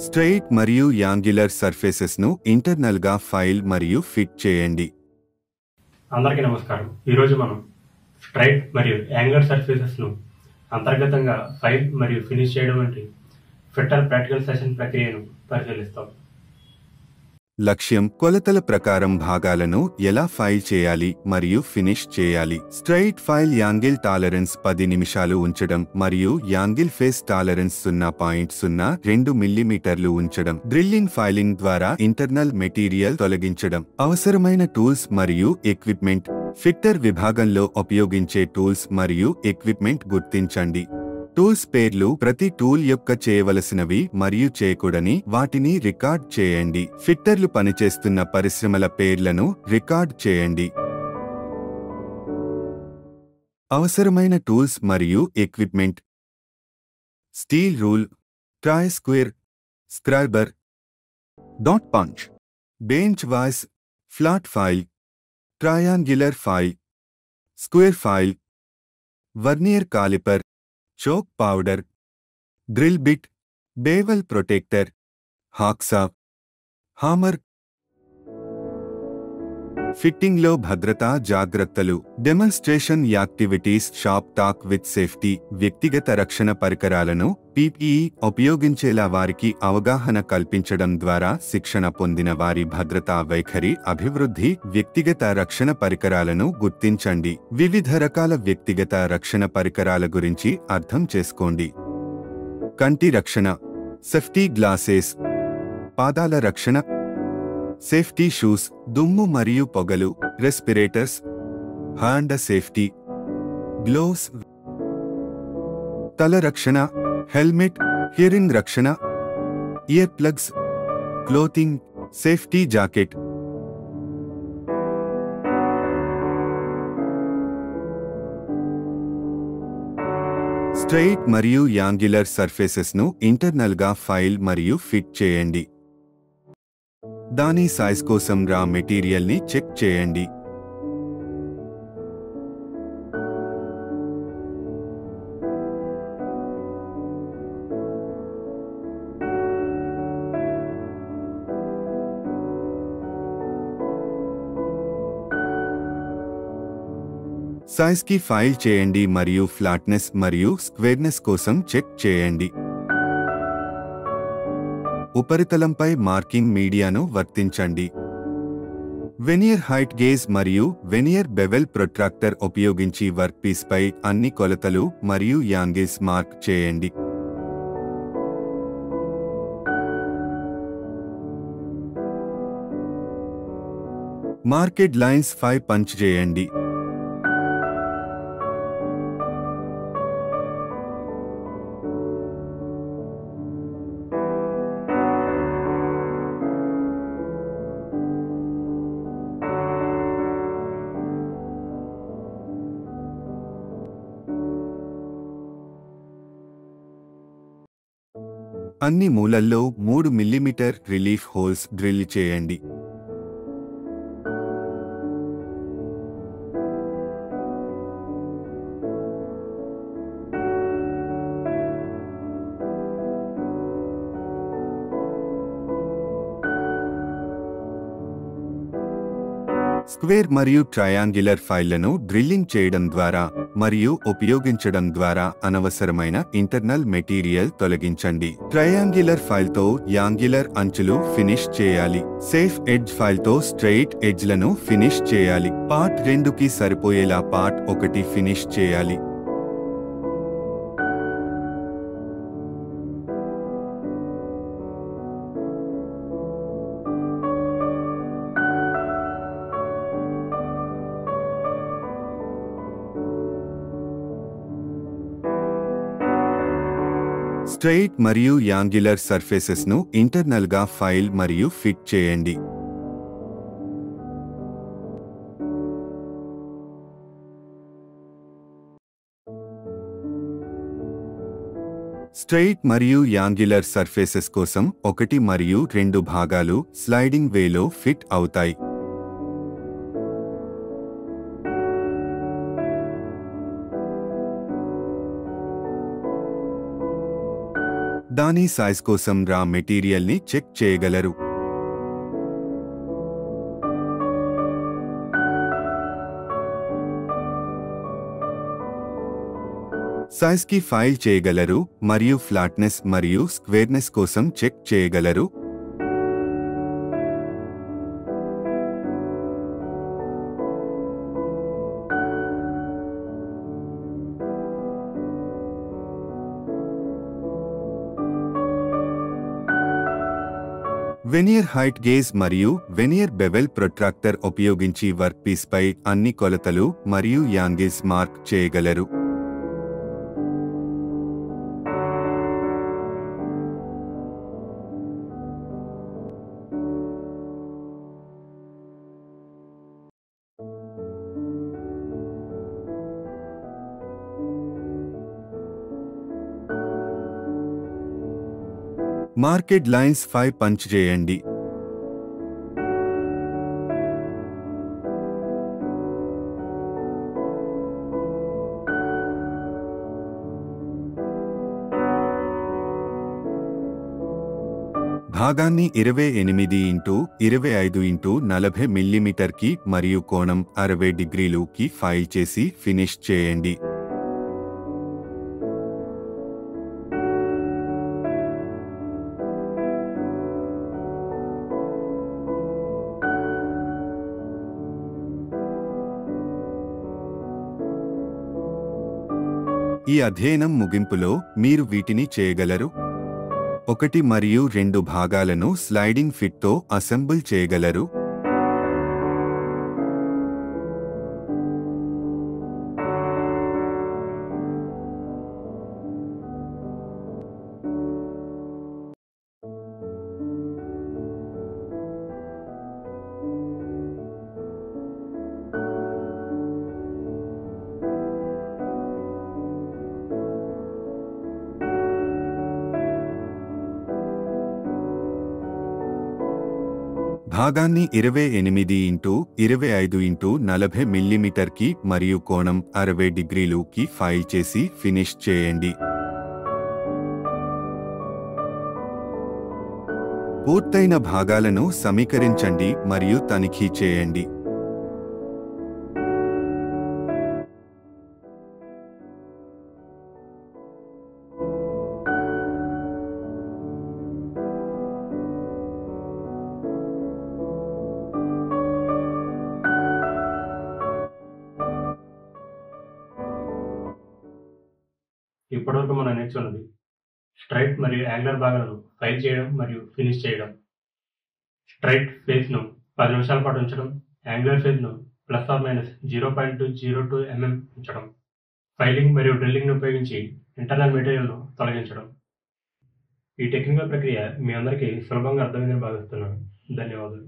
Straight మరియు angular surfaces ను internal గా ఫైల్ మరియు ఫిట్ చేయండి. అందరికీ నమస్కారం. ఈరోజు మనం స్ట్రైట్ మరియు యాంగులర్ సర్ఫేసెస్ ను అంతర్గతంగా ఫైల్ మరియు ఫినిష్ చేయడం వంటి ఫిట్టర్ ప్రాక్టికల్ సెషన్ ప్రక్రియను పరిశీలిస్తాం. లక్ష్యం కొలతల ప్రకారం భాగాలను ఎలా ఫైల్ చేయాలి మరియు ఫినిష్ చేయాలి. స్ట్రెయిట్ ఫైల్ యాంగిల్ టాలరెన్స్ 10 నిమిషాలు ఉంచడం మరియు యాంగిల్ ఫేస్ టాలరెన్స్ 0.02 మిల్లీమీటర్లు ఉంచడం. డ్రిల్లింగ్ ఫైలింగ్ ద్వారా ఇంటర్నల్ మెటీరియల్ తొలగించడం. అవసరమైన టూల్స్ మరియు ఎక్విప్మెంట్. ఫిట్టర్ విభాగంలో ఉపయోగించే టూల్స్ మరియు ఎక్విప్మెంట్ గుర్తించండి. టూల్స్ పేర్లు ప్రతి టూల్ యొక్క చేయవలసినవి మరియు చేయకూడని వాటిని రికార్డ్ చేయండి. ఫిట్టర్లు పనిచేస్తున్న పరిశ్రమల పేర్లను రికార్డ్ చేయండి. అవసరమైన టూల్స్ మరియు equipment: steel rule, try square, scriber, dot punch, bench vice, flat file, triangular file, square file, vernier caliper, chalk powder, drill bit, bevel protractor, hacksaw, hammer. ఫిట్టింగ్లో భద్రతా జాగ్రత్తలు. Demonstration activities. Shop talk with safety. వ్యక్తిగత రక్షణ పరికరాలను PPE ఉపయోగించేలా వారికి అవగాహన కల్పించడం ద్వారా శిక్షణ పొందిన వారి భద్రతా వైఖరి అభివృద్ధి. వ్యక్తిగత రక్షణ పరికరాలను గుర్తించండి. వివిధ రకాల వ్యక్తిగత రక్షణ పరికరాల గురించి అర్థం చేసుకోండి. కంటి రక్షణ, సేఫ్టీ గ్లాసెస్, పాదాల రక్షణ, సేఫ్టీ షూస్, దుమ్ము మరియు పొగలు, రెస్పిరేటర్స్, హ్యాండ్ సేఫ్టీ, గ్లోవ్స్, తల రక్షణ, హెల్మెట్, హియరింగ్ రక్షణ, ear plugs, clothing, safety jacket. Straight మరియు యాంగులర్ సర్ఫేసెస్ ను ఇంటర్నల్ గా ఫైల్ మరియు ఫిట్ చేయండి. దాని సైజ్ కోసం రా మెటీరియల్ ని చెక్ చేయండి. సైజ్ కి ఫైల్ చేయండి మరియు ఫ్లాట్నెస్ మరియు స్క్వేర్నెస్ కోసం చెక్ చేయండి. ఉపరితలంపై మార్కింగ్ మీడియాను వర్తించండి. వెనియర్ హైట్ గేజ్ మరియు వెనియర్ బెవెల్ ప్రొట్రాక్టర్ ఉపయోగించి వర్క్ పీస్ పై అన్ని కొలతలు మరియు యాంగిల్స్ మార్క్ చేయండి. మార్కెడ్ లైన్స్ 5 పంచ్ చేయండి. అన్ని మూలల్లో 3 మిల్లీమీటర్ రిలీఫ్ హోల్స్ డ్రిల్ చేయండి. స్క్వేర్ మరియు ట్రయాంగులర్ ఫైళ్లను డ్రిల్లింగ్ చేయడం ద్వారా మరియు ఉపయోగించడం ద్వారా అనవసరమైన ఇంటర్నల్ మెటీరియల్ తొలగించండి. ట్రయాంగులర్ ఫైల్తో యాంగులర్ అంచులు ఫినిష్ చేయాలి. సేఫ్ ఎడ్జ్ ఫైల్తో స్ట్రెయిట్ ఎడ్జ్లను ఫినిష్ చేయాలి. పార్ట్ 2కి సరిపోయేలా పార్ట్ 1 ఫినిష్ చేయాలి. స్ట్రెయిట్ మరియు యాంగులర్ సర్ఫేసెస్ ను ఇంటర్నల్ గా ఫైల్ మరియు ఫిట్ చేయండి. స్ట్రెయిట్ మరియు యాంగులర్ సర్ఫేసెస్ కోసం 1 మరియు 2 భాగాలు స్లైడింగ్ వేలో ఫిట్ అవుతాయి. దాని సైజ్ కోసం రా మెటీరియల్ని చెక్ చేయగలరు. సైజ్కి ఫైల్ చేయగలరు మరియు ఫ్లాట్నెస్ మరియు స్క్వేర్నెస్ కోసం చెక్ చేయగలరు. వెనియర్ హైట్ గేజ్ మరియు వెనియర్ బెవెల్ ప్రొట్రాక్టర్ ఉపయోగించి వర్క్పీస్పై అన్ని కొలతలు మరియు యాంగిల్స్ మార్క్ చేయగలరు. మార్కెట్ లైన్స్ 5 పంచ్ చేయండి. భాగాన్ని 28x25x40 మిల్లీమీటర్కి మరియు కోణం 60 డిగ్రీలుకి ఫైల్ చేసి ఫినిష్ చేయండి. ఈ అధ్యయనం ముగింపులో మీరు వీటిని చేయగలరు. 1 మరియు 2 భాగాలను స్లైడింగ్ ఫిట్తో అసెంబుల్ చేయగలరు. భాగాన్ని 28x25x40 మిల్లీమీటర్కి మరియు కోణం 60 డిగ్రీలుకి ఫైల్ చేసి ఫినిష్ చేయండి. పూర్తయిన భాగాలను సమీకరించండి మరియు తనిఖీ చేయండి. ఇప్పటివరకు మనం నేర్చుకున్నది స్ట్రైట్ మరియు యాంగులర్ భాగాలను ఫైల్ చేయడం మరియు ఫినిష్ చేయడం. స్ట్రైట్ ఫేస్ను 10 నిమిషాల పాటు ఉంచడం, యాంగులర్ ఫేస్ను ±0.02 mm ఉంచడం, ఫైలింగ్ మరియు డ్రిల్లింగ్ను ఉపయోగించి ఇంటర్నల్ మెటీరియల్ను తొలగించడం. ఈ టెక్నికల్ ప్రక్రియ మీ అందరికీ సులభంగా అర్థమైందని భావిస్తున్నాను. ధన్యవాదాలు.